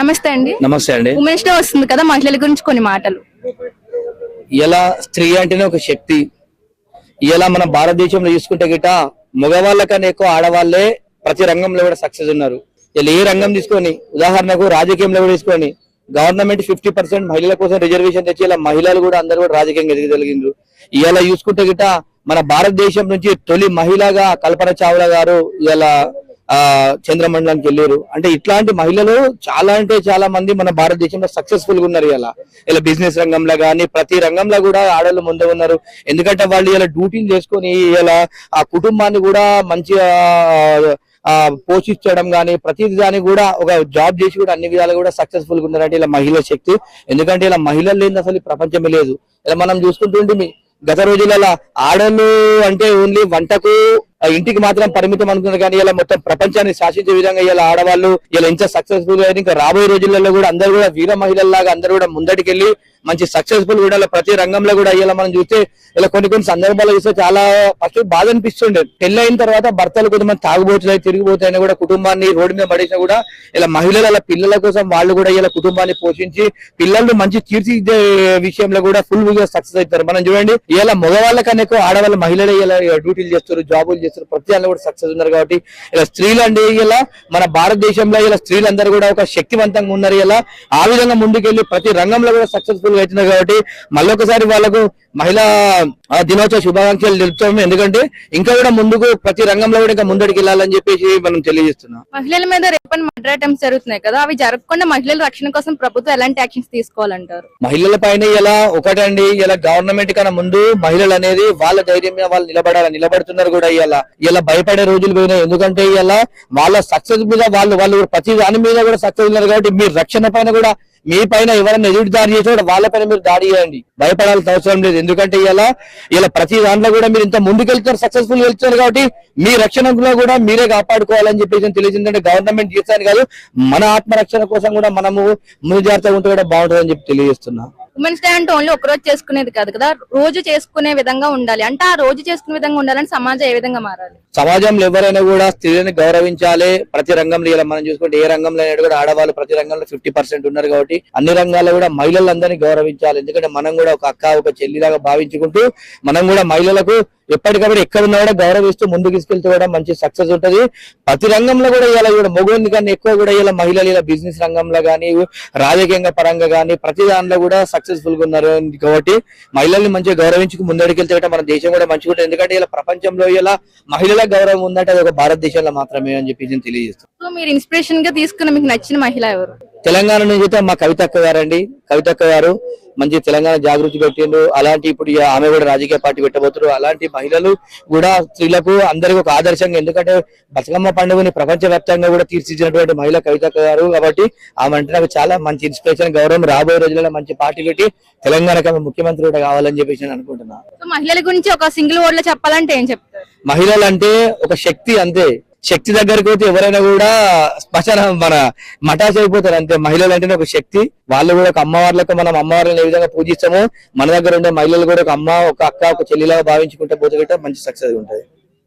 నమస్తే అండి. నమస్తే అండి. ఉమెన్స్ డే వస్తుంది కదా, మహిళల గురించి కొన్ని మాటలు. ఇలా స్త్రీ అంటేనే ఒక శక్తి. ఇలా మన భారతదేశంలో చూసుకుంటే గిట మగవాళ్ళ కన్నా ఎక్కువ ఆడవాళ్లే ప్రతి రంగంలో కూడా సక్సెస్ ఉన్నారు. ఇలా ఏ రంగం తీసుకొని, ఉదాహరణకు రాజకీయంలో కూడా తీసుకొని, గవర్నమెంట్ 50% మహిళల కోసం రిజర్వేషన్ తెచ్చి ఇలా మహిళలు కూడా అందరూ కూడా రాజకీయంగా ఎదగగలిగిండ్రు. ఇలా చూసుకుంటే గిట మన భారతదేశం నుంచి తొలి మహిళగా కల్పన చావ్లా గారు ఇలా చంద్రమండలానికి వెళ్ళారు. అంటే ఇట్లాంటి మహిళలు చాలా అంటే చాలా మంది మన భారతదేశంలో సక్సెస్ఫుల్ గా ఉన్నారు. ఇలా బిజినెస్ రంగంలో కానీ ప్రతి రంగంలో కూడా ఆడవాళ్ళు ముందే ఉన్నారు. ఎందుకంటే వాళ్ళు ఇలా డ్యూటీలు చేసుకొని ఇలా ఆ కుటుంబాన్ని కూడా మంచిగా పోషించడం కానీ ప్రతి దానికి కూడా ఒక జాబ్ చేసి కూడా అన్ని విధాలు కూడా సక్సెస్ఫుల్ గా ఉన్నారంటే ఇలా మహిళ శక్తి. ఎందుకంటే ఇలా మహిళలు లేని అసలు ప్రపంచమే లేదు. ఇలా మనం చూసుకుంటుంటే గత రోజులలో ఆడలు అంటే ఓన్లీ వంటకు ఇంటికి మాత్రం పరిమితం అనుకున్నారు. కానీ ఇలా మొత్తం ప్రపంచాన్ని శాసించే విధంగా ఇలా ఆడవాళ్ళు ఇలా ఎంత సక్సెస్ఫుల్ గా ఇంకా రాబోయే రోజులలో కూడా అందరూ కూడా వీర మహిళల్లాగా అందరూ కూడా ముందటికెళ్ళి మంచి సక్సెస్ఫుల్ కూడా ప్రతి రంగంలో కూడా ఇలా మనం చూస్తే ఇలా కొన్ని సందర్భాలు చూస్తే చాలా ఫస్ట్ బాధ అనిపిస్తుండే. పెళ్ళైన తర్వాత భర్తలు కొంతమంది తాగుబోతున్నాయి, తిరిగిపోతాయని కూడా కుటుంబాన్ని రోడ్డు మీద పడేసినా కూడా ఇలా మహిళలు అలా పిల్లల కోసం వాళ్ళు కూడా ఇలా కుటుంబాన్ని పోషించి పిల్లలు మంచి తీర్చిదిద్దే విషయంలో కూడా ఫుల్ గా సక్సెస్ అవుతారు. మనం చూడండి ఇలా మగవాళ్ళ కన్నా ఎక్కువ ఆడవాళ్ళ మహిళలు ఇలా డ్యూటీలు చేస్తారు, జాబులు చేస్తారు, ప్రతి దానిలో కూడా సక్సెస్ ఉన్నారు. కాబట్టి ఇలా స్త్రీలు అంటే ఇలా మన భారతదేశంలో ఇలా స్త్రీలందరూ కూడా ఒక శక్తివంతంగా ఉన్నారు. ఇలా ఆ విధంగా ముందుకెళ్లి ప్రతి రంగంలో కూడా సక్సెస్ఫుల్ గా అవుతున్నారు. కాబట్టి మళ్ళొకసారి వాళ్ళకు మహిళా దినోత్సవ శుభాకాంక్షలు తెలుపుతాము. ఎందుకంటే ఇంకా కూడా ముందుకు ప్రతి రంగంలో కూడా ఇంకా ముందడికి వెళ్ళాలని చెప్పేసి మనం తెలియజేస్తున్నాం. మహిళల మీద రేపటి మర్డర్ అటెంప్ట్స్ జరుగుతున్నాయి కదా, అవి జరగకుండా మహిళల రక్షణ కోసం ప్రభుత్వం ఎలాంటి యాక్షన్స్ తీసుకోవాలంటారు? మహిళల పైన ఇలా ఒకటండి, ఇలా గవర్నమెంట్ కన్నా ముందు మహిళలు అనేది వాళ్ళ ధైర్యం మీద వాళ్ళు నిలబడుతున్నారు కూడా. ఇలా భయపడే రోజులు పోయినాయి. ఎందుకంటే ఇలా వాళ్ళ సక్సెస్ మీద వాళ్ళు ప్రతి దాని మీద కూడా సక్సెస్ ఉన్నారు. కాబట్టి మీరు రక్షణ పైన కూడా మీ పైన ఎవరైనా ఎదురు దాడి చేసినా వాళ్ళ పైన మీరు దాడి చేయండి, భయపడాల్సిన అవసరం లేదు. ఎందుకంటే ఇలా ప్రతి దాంట్లో కూడా మీరు ఇంత ముందుకెళ్తున్నారు, సక్సెస్ఫుల్ వెళ్తున్నారు. కాబట్టి మీ రక్షణలో కూడా మీరే కాపాడుకోవాలని చెప్పేసి తెలియజేందంటే గవర్నమెంట్ చేస్తాను కాదు, మన ఆత్మరక్షణ కోసం కూడా మనము ముందు జాగ్రత్తగా ఉంటే కూడా బాగుంటుందని చెప్పి తెలియజేస్తున్నా. ఉమెన్స్ డే అంటే ఓన్లీ ఒక రోజు చేసుకునేది కాదు కదా, రోజు చేసుకునే విధంగా ఉండాలి. అంటే ఆ రోజు చేసుకునే విధంగా ఉండాలని సమాజం ఏ విధంగా మారాలి? సమాజంలో ఎవరైనా కూడా స్త్రీలను గౌరవించాలి. ప్రతి రంగంలో ఇలా మనం చూసుకుంటే ఏ రంగంలో కూడా ఆడవాళ్ళు ప్రతి రంగంలో 50% ఉన్నారు. కాబట్టి అన్ని రంగాల్లో కూడా మహిళలందరినీ గౌరవించాలి. ఎందుకంటే మనం కూడా ఒక అక్క ఒక చెల్లిలాగా భావించుకుంటూ మనం కూడా మహిళలకు ఎప్పటికప్పుడు ఎక్కడ ఉన్నా కూడా గౌరవిస్తూ ముందుకు తీసుకెళ్తే కూడా మంచి సక్సెస్ ఉంటది. ప్రతి రంగంలో కూడా ఇలా కూడా మగవాళ్ళని కన్నా ఎక్కువ కూడా ఇలా మహిళలు ఇలా బిజినెస్ రంగంలో కానీ రాజకీయంగా పరంగా కానీ ప్రతి దాంట్లో కూడా సక్సెస్ఫుల్ గా ఉన్నారు. కాబట్టి మహిళల్ని మంచిగా గౌరవించుకు ముందడికెళ్తే మన దేశం కూడా మంచిగా ఉంటుంది. ఎందుకంటే ఇలా ప్రపంచంలో ఇలా మహిళల గౌరవం ఉందంటే అది ఒక భారతదేశంలో మాత్రమే అని చెప్పి నేను తెలియజేస్తాను. సో మీరు ఇన్స్పిరేషన్ గా తీసుకున్న మీకు నచ్చిన మహిళ ఎవరు? తెలంగాణ నుంచి అయితే మా కవితక్క గారండి. కవితక్క గారు మంచి తెలంగాణ జాగృతి పెట్టిండ్రు. అలాంటి ఇప్పుడు ఆమె కూడా రాజకీయ పార్టీ పెట్టబోతున్నారు. అలాంటి మహిళలు కూడా స్త్రీలకు అందరికీ ఒక ఆదర్శంగా, ఎందుకంటే బతుకమ్మ పండుగని ప్రపంచవ్యాప్తంగా కూడా తీర్చిదిద్దినటువంటి మహిళ కవితక్క గారు. కాబట్టి ఆమె అంటే నాకు చాలా మంచి ఇన్స్పిరేషన్, గౌరవం. రాబోయే రోజుల్లో మంచి పార్టీ పెట్టి తెలంగాణకి ఆమె ముఖ్యమంత్రి కూడా కావాలని చెప్పేసి నేను అనుకుంటున్నా. మహిళల గురించి ఒక సింగిల్ వర్డ్ లో చెప్పాలంటే ఏం చెప్తారు? మహిళలు అంటే ఒక శక్తి, అంతే. శక్తి దగ్గరికి పోతే ఎవరైనా కూడా శ్మశానం మన మటాస్ అయిపోతారు, అంతే. మహిళలు అంటేనే ఒక శక్తి. వాళ్ళు కూడా ఒక అమ్మవార్లకు మనం అమ్మవారిని ఏ విధంగా పూజిస్తామో మన దగ్గర ఉండే మహిళలు కూడా ఒక అమ్మ, ఒక అక్క, ఒక చెల్లిలాగా భావించుకుంటే పోతే మంచి సక్సెస్ ఉంటుంది.